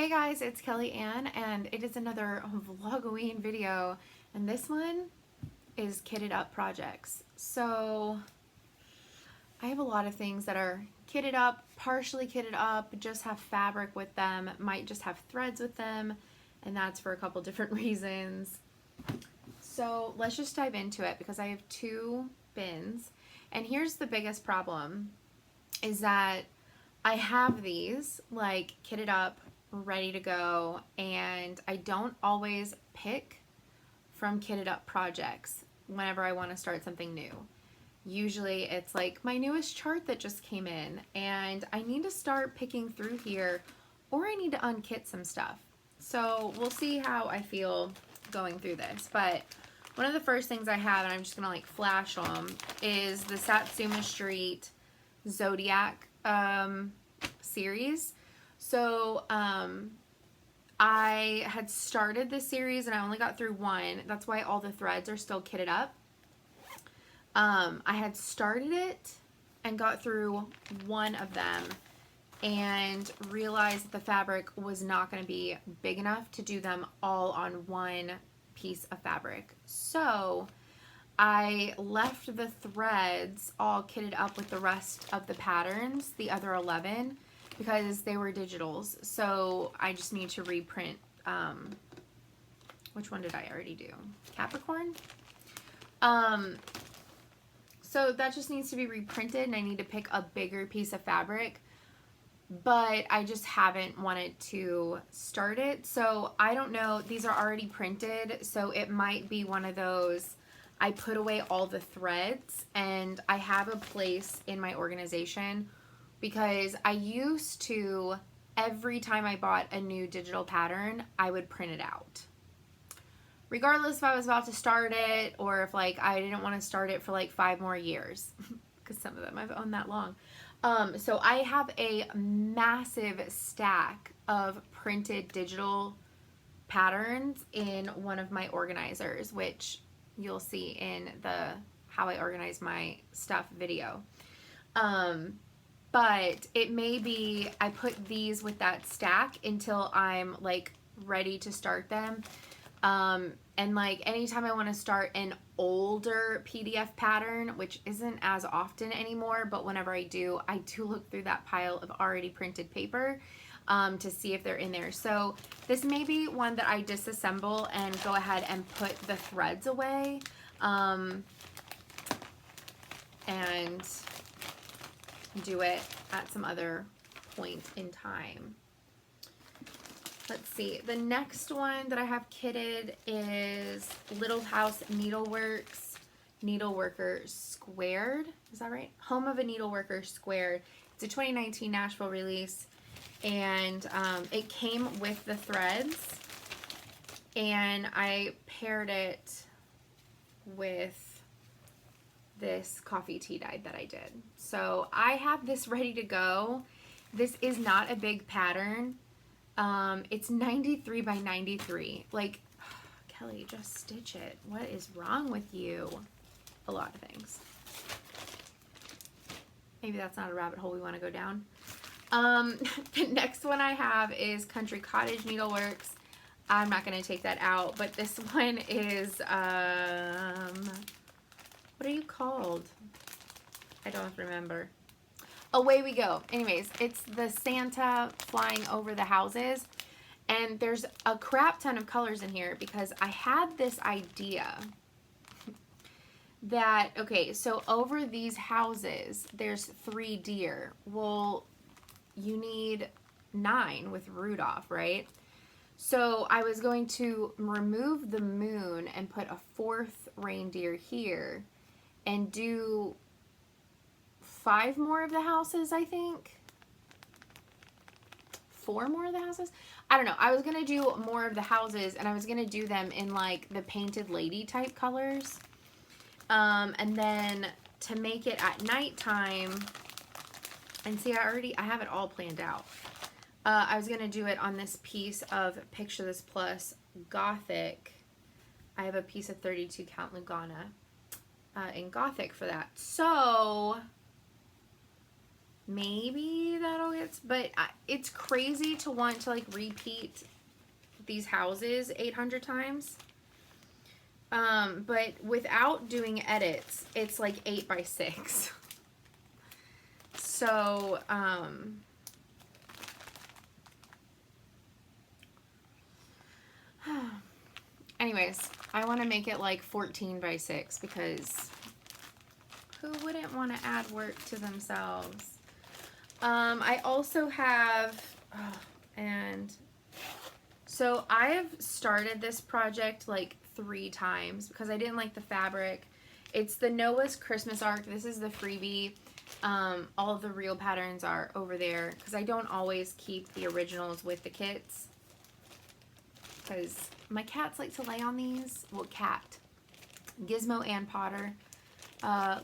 Hey guys, it's Kelly Ann, and it is another Vlog-O-Ween video, and this one is kitted up projects. So I have a lot of things that are kitted up, partially kitted up, just have fabric with them, might just have threads with them, and that's for a couple different reasons. So let's just dive into it because I have two bins, and here's the biggest problem is that I have these like kitted up, ready to go, and I don't always pick from kitted up projects whenever I want to start something new. Usually it's like my newest chart that just came in and I need to start picking through here, or I need to unkit some stuff. So we'll see how I feel going through this. But one of the first things I have, and I'm just gonna like flash them, is the Satsuma Street Zodiac series. So I had started this series and I only got through one. That's why all the threads are still kitted up. I had started it and got through one of them and realized that the fabric was not going to be big enough to do them all on one piece of fabric. So I left the threads all kitted up with the rest of the patterns, the other 11, because they were digitals. So I just need to reprint, which one did I already do? Capricorn? So that just needs to be reprinted, and I need to pick a bigger piece of fabric, but I just haven't wanted to start it. So I don't know, these are already printed, so it might be one of those, I put away all the threads, and I have a place in my organization because I used to, every time I bought a new digital pattern, I would print it out. Regardless if I was about to start it or if like I didn't want to start it for like 5 more years, because some of them I've owned that long. So I have a massive stack of printed digital patterns in one of my organizers, which you'll see in the how I organize my stuff video. But it may be I put these with that stack until I'm like ready to start them. And like anytime I want to start an older PDF pattern, which isn't as often anymore, but whenever I do look through that pile of already printed paper to see if they're in there. So this may be one that I disassemble and go ahead and put the threads away and do it at some other point in time. Let's see, the next one that I have kitted is Little House Needleworks Needleworker Squared. Is that right? Home of a Needleworker Squared. It's a 2019 Nashville release, and it came with the threads, and I paired it with this coffee tea dye that I did. So I have this ready to go. This is not a big pattern. It's 93 by 93. Like, Kelly, just stitch it. What is wrong with you? A lot of things. Maybe that's not a rabbit hole we want to go down. The next one I have is Country Cottage Needleworks. I'm not going to take that out, but this one is, what are you called? I don't remember. Away we go. Anyways, it's the Santa flying over the houses, and there's a crap ton of colors in here because I had this idea that, okay, so over these houses there's 3 deer. Well, you need 9 with Rudolph, right? So I was going to remove the moon and put a 4th reindeer here and do 5 more of the houses, I think. 4 more of the houses? I don't know. I was going to do more of the houses, and I was going to do them in like the Painted Lady type colors. And then to make it at nighttime, and see, I have it all planned out. I was going to do it on this piece of Picture This Plus Gothic. I have a piece of 32 count Lugana in Gothic for that. So maybe that'll get, but it's crazy to want to like repeat these houses 800 times. But without doing edits, it's like 8 by 6. So, anyways, I want to make it like 14 by 6 because who wouldn't want to add work to themselves? I also have, and so I have started this project like 3 times because I didn't like the fabric. It's the Noah's Christmas Arc. This is the freebie. All of the real patterns are over there because I don't always keep the originals with the kits because my cats like to lay on these. Well, Gizmo and Potter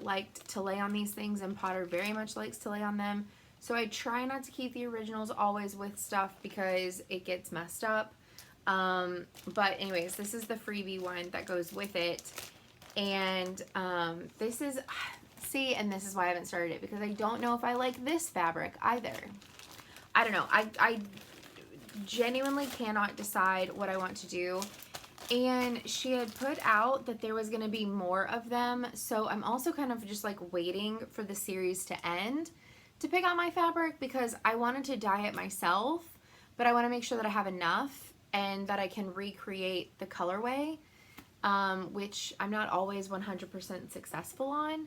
liked to lay on these things, and Potter very much likes to lay on them. So I try not to keep the originals always with stuff because it gets messed up. But anyways, this is the freebie one that goes with it. And this is, see, and this is why I haven't started it, because I don't know if I like this fabric either. I don't know. I genuinely cannot decide what I want to do. And she had put out that there was going to be more of them. So I'm also kind of just like waiting for the series to end to pick out my fabric because I wanted to dye it myself, but I want to make sure that I have enough and that I can recreate the colorway, which I'm not always 100% successful on.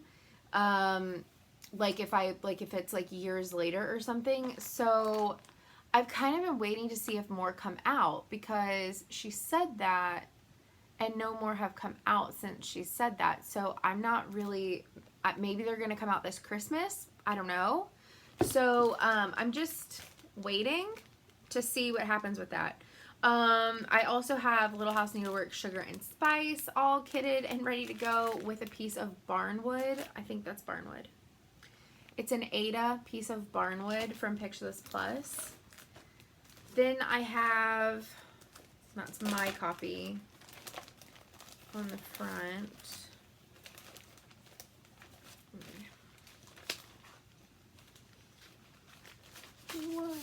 Like if it's like years later or something. So I've kind of been waiting to see if more come out because she said that, and no more have come out since she said that. So I'm not really, maybe they're going to come out this Christmas. I don't know. So I'm just waiting to see what happens with that. I also have Little House Needlework Sugar and Spice all kitted and ready to go with a piece of barnwood. I think that's barnwood. It's an Ada piece of barnwood from Picture This Plus. Then I have, that's my copy on the front. What?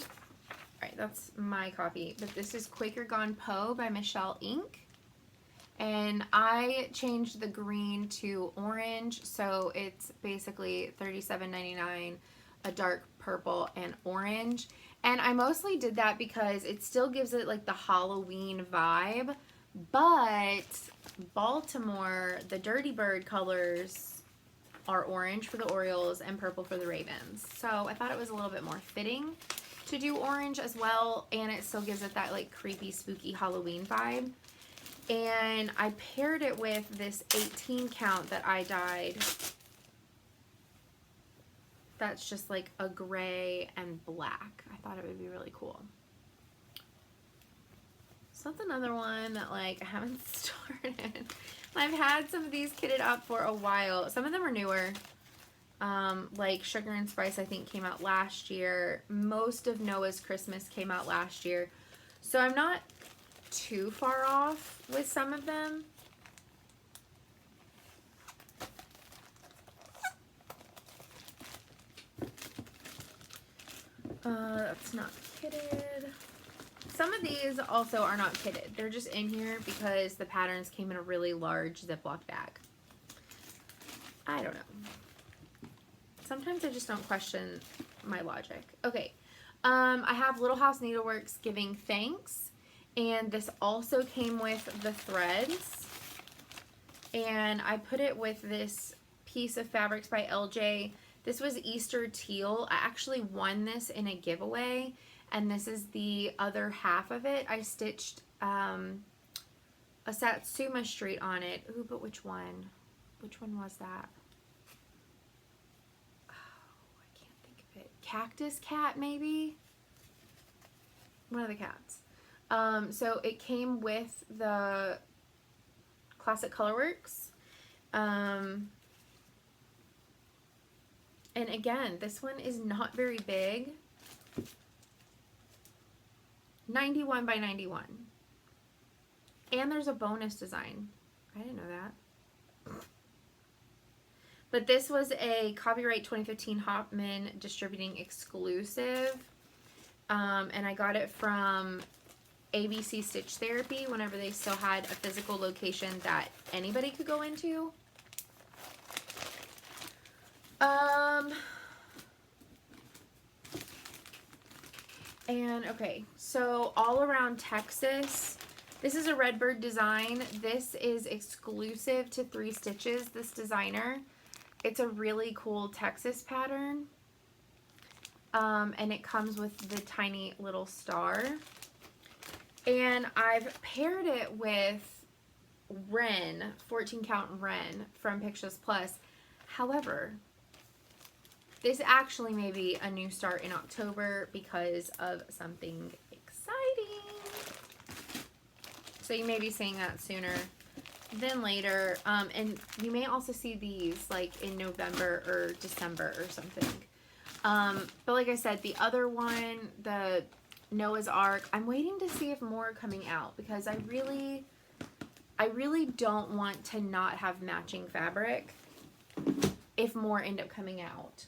Alright, that's my copy. But this is Quaker Gone Poe by Michelle Ink. And I changed the green to orange, so it's basically $37.99, a dark purple and orange. And I mostly did that because it still gives it like the Halloween vibe, but Baltimore, the Dirty Bird colors are orange for the Orioles and purple for the Ravens. So I thought it was a little bit more fitting to do orange as well, and it still gives it that like creepy, spooky Halloween vibe. And I paired it with this 18 count that I dyed. That's just like a gray and black. I thought it would be really cool. So that's another one that like I haven't started. I've had some of these kitted up for a while. Some of them are newer. Like Sugar and Spice I think came out last year. Most of Noah's Christmas came out last year. So I'm not too far off with some of them. That's not kitted. Some of these also are not kitted. They're just in here because the patterns came in a really large Ziploc bag. I don't know. Sometimes I just don't question my logic. Okay. I have Little House Needleworks Giving Thanks. And this also came with the threads. And I put it with this piece of Fabrics by LJ. This was Easter Teal. I actually won this in a giveaway. And this is the other half of it. I stitched a Satsuma Street on it. Ooh, but which one? Which one was that? Oh, I can't think of it. Cactus Cat, maybe? One of the cats. So it came with the Classic Colorworks. And again, this one is not very big. 91 by 91. And there's a bonus design. I didn't know that. But this was a copyright 2015 Hopman Distributing exclusive. And I got it from ABC Stitch Therapy whenever they still had a physical location that anybody could go into. And okay, so all around Texas, this is a Redbird design. This is exclusive to 3 Stitches, this designer. It's a really cool Texas pattern. And it comes with the tiny little star. And I've paired it with Wren, 14 count Wren from Pictures Plus. However, this actually may be a new start in October because of something exciting. So you may be seeing that sooner than later. And you may also see these like in November or December or something. But like I said, the other one, the Noah's Ark, I'm waiting to see if more are coming out because I really don't want to not have matching fabric if more end up coming out.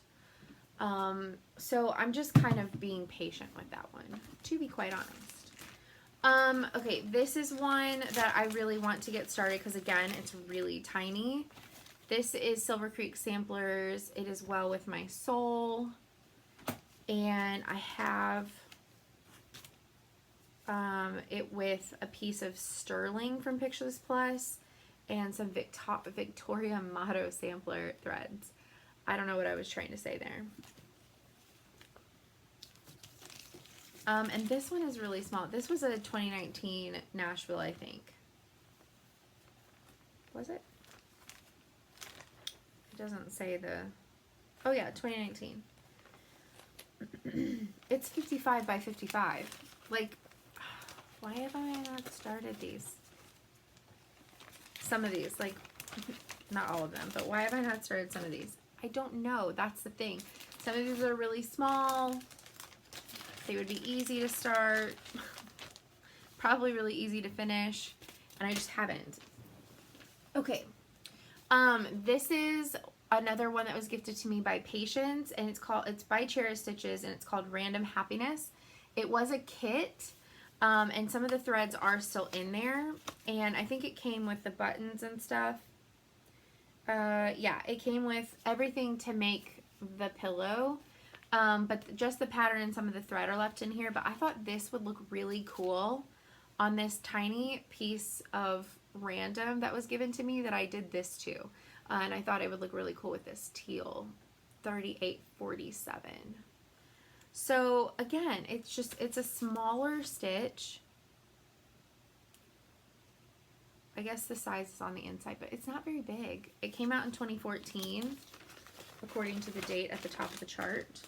So I'm just kind of being patient with that one, to be quite honest. Okay, this is one that I really want to get started because again, it's really tiny. This is Silver Creek Samplers. It is Well With My Soul. And I have it with a piece of sterling from Pictures Plus and some Victoria Motto sampler threads. I don't know what I was trying to say there. And this one is really small. This was a 2019 Nashville, I think. Was it? It doesn't say the... Oh yeah, 2019. It's 55 by 55. Like, why have I not started these? Some of these, like, not all of them, but why have I not started some of these? I don't know. That's the thing. Some of these are really small. They would be easy to start. Probably really easy to finish. And I just haven't. Okay. This is another one that was gifted to me by Patience, and it's by Cherish Stitches, and it's called Random Happiness. It was a kit, and some of the threads are still in there, and I think it came with the buttons and stuff. Yeah, it came with everything to make the pillow, but just the pattern and some of the thread are left in here. But I thought this would look really cool on this tiny piece of random that was given to me that I did this to. And I thought it would look really cool with this teal 3847. So again, it's a smaller stitch. I guess the size is on the inside, but it's not very big. It came out in 2014, according to the date at the top of the chart.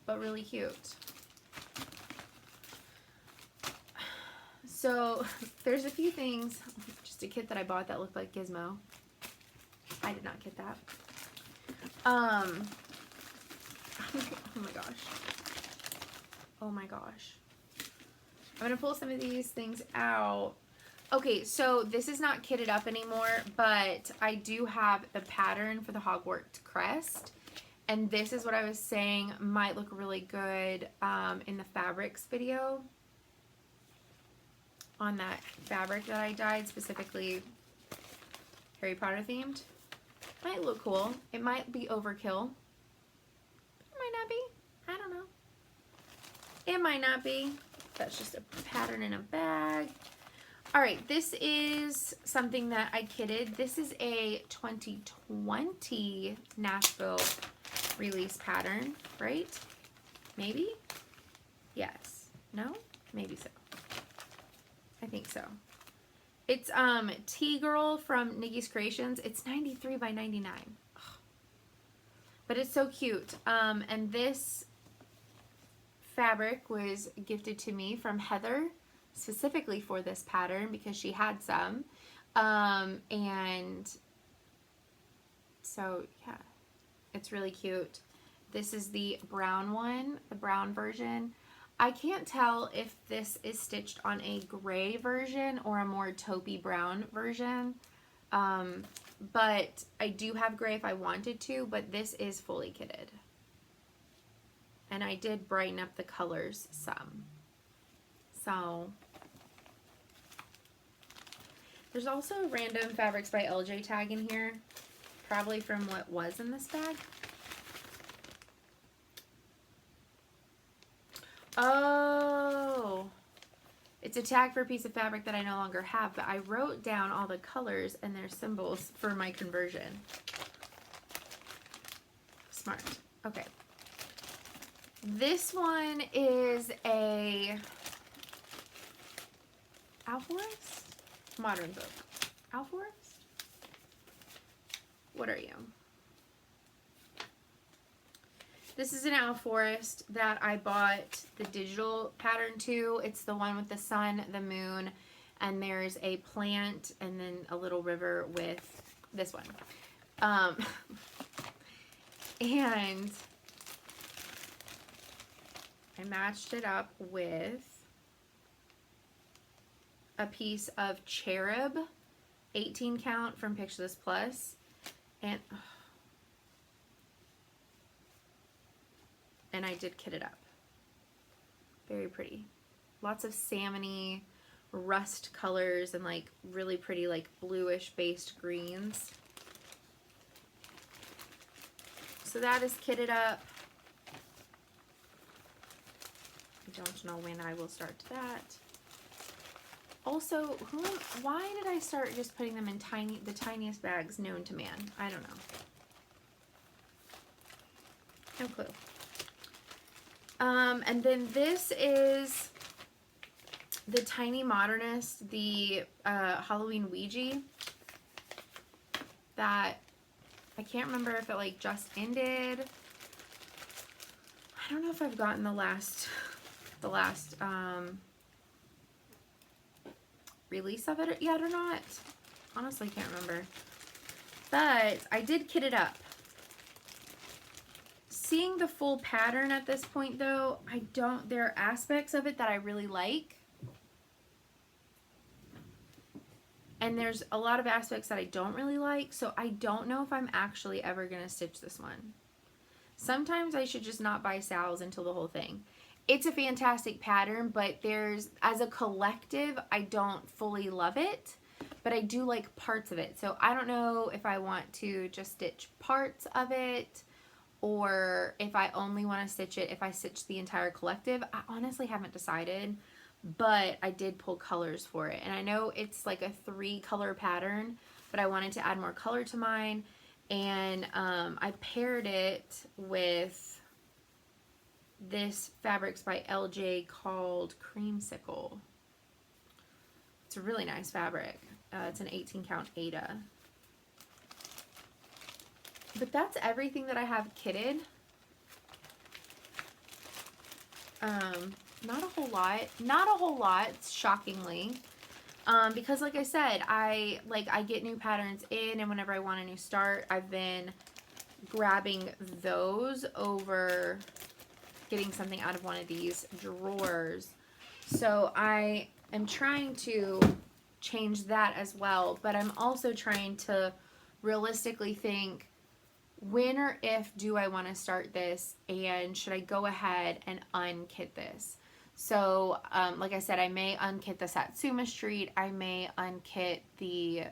But really cute. So there's a few things, just a kit that I bought that looked like Gizmo. I did not get that. Oh my gosh. Oh my gosh. I'm going to pull some of these things out. Okay, so this is not kitted up anymore, but I do have the pattern for the Hogwarts crest. And this is what I was saying might look really good in the fabrics video. On that fabric that I dyed, specifically Harry Potter themed. Might look cool. It might be overkill. It might not be. I don't know. It might not be. That's just a pattern in a bag. Alright, this is something that I kitted. This is a 2020 Nashville release pattern, right? Maybe? Yes. No? Maybe so. I think so. It's T-Girl from Nikki's Creations. It's 93 by 99. Ugh. But it's so cute. And this fabric was gifted to me from Heather, specifically for this pattern because she had some. And so, yeah, it's really cute. This is the brown one, the brown version. I can't tell if this is stitched on a gray version or a more taupey brown version. But I do have gray if I wanted to, but this is fully kitted. And I did brighten up the colors some. So there's also a random Fabrics by LJ tag in here, probably from what was in this bag. Oh, it's a tag for a piece of fabric that I no longer have, but I wrote down all the colors and their symbols for my conversion. Smart. Okay. This one is a Owl Forest? Modern book. Owl Forest? What are you? This is an Owl Forest that I bought the digital pattern to. It's the one with the sun, the moon, and there's a plant and then a little river with this one. And I matched it up with a piece of Cherub 18 count from Picture This Plus, and I did kit it up. Very pretty. Lots of salmony rust colors and like really pretty like bluish based greens. So that is kitted up. I don't know when I will start that. Also, why did I start just putting them in the tiniest bags known to man? I don't know. No clue. And then this is the Tiny Modernist, the Halloween Ouija that I can't remember if it like just ended. I don't know if I've gotten the last release of it yet or not. Honestly, can't remember. But I did kit it up. Seeing the full pattern at this point though, there are aspects of it that I really like. And there's a lot of aspects that I don't really like, so I don't know if I'm actually ever going to stitch this one. Sometimes I should just not buy sals until the whole thing. It's a fantastic pattern, but as a collective, I don't fully love it, but I do like parts of it. So I don't know if I want to just stitch parts of it, or if I only want to stitch it if I stitch the entire collective. I honestly haven't decided, but I did pull colors for it. And I know it's like a 3-color pattern, but I wanted to add more color to mine. And I paired it with this Fabrics by LJ called Creamsicle. It's a really nice fabric. It's an 18 count Aida. But that's everything that I have kitted. Not a whole lot, shockingly. Because like I said, I get new patterns in, and whenever I want a new start, I've been grabbing those over getting something out of one of these drawers. So I am trying to change that as well, but I'm also trying to realistically think, when or if do I want to start this, and should I go ahead and unkit this? So, like I said, I may unkit the Satsuma Street. I may unkit the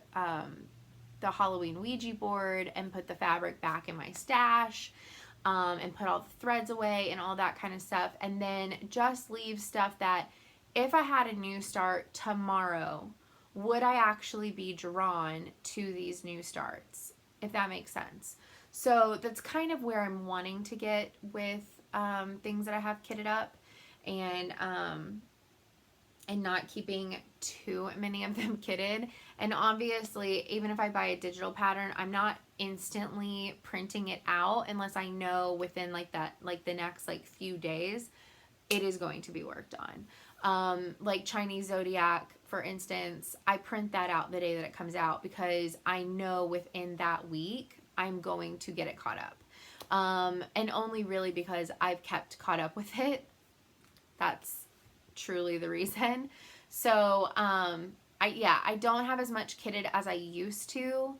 Halloween Ouija board and put the fabric back in my stash, and put all the threads away and all that kind of stuff. And then just leave stuff that if I had a new start tomorrow, would I actually be drawn to these new starts? If that makes sense. So that's kind of where I'm wanting to get with things that I have kitted up, and not keeping too many of them kitted. And obviously, even if I buy a digital pattern, I'm not instantly printing it out unless I know within the next few days it is going to be worked on. Like Chinese Zodiac, for instance, I print that out the day that it comes out because I know within that week I'm going to get it caught up. And only really because I've kept caught up with it. That's truly the reason. So, I don't have as much kitted as I used to.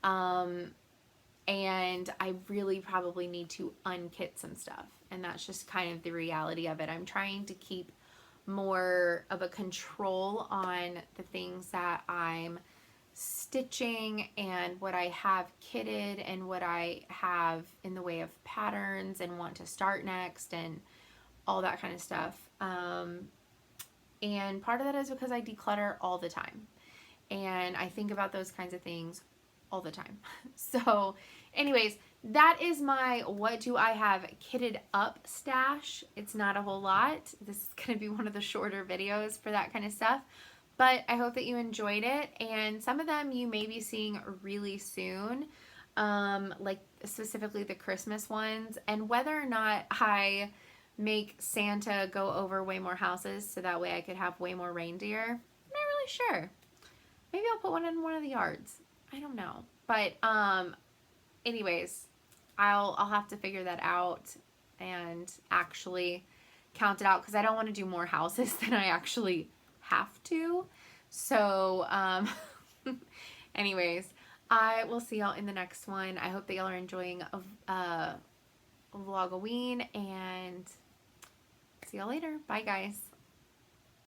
And I really probably need to unkit some stuff. And that's just kind of the reality of it. I'm trying to keep more of a control on the things that I'm stitching and what I have kitted and what I have in the way of patterns and want to start next and all that kind of stuff. And part of that is because I declutter all the time. And I think about those kinds of things all the time. So anyways, that is my what do I have kitted up stash. It's not a whole lot. This is going to be one of the shorter videos for that kind of stuff. But I hope that you enjoyed it. And some of them you may be seeing really soon. Like specifically the Christmas ones. And whether or not I make Santa go over way more houses so that way I could have way more reindeer, I'm not really sure. Maybe I'll put one in one of the yards. I don't know. But anyways, I'll have to figure that out and actually count it out because I don't want to do more houses than I actually have to. So anyways, I will see y'all in the next one. I hope that y'all are enjoying Vlog-O-Ween, and see y'all later. Bye guys.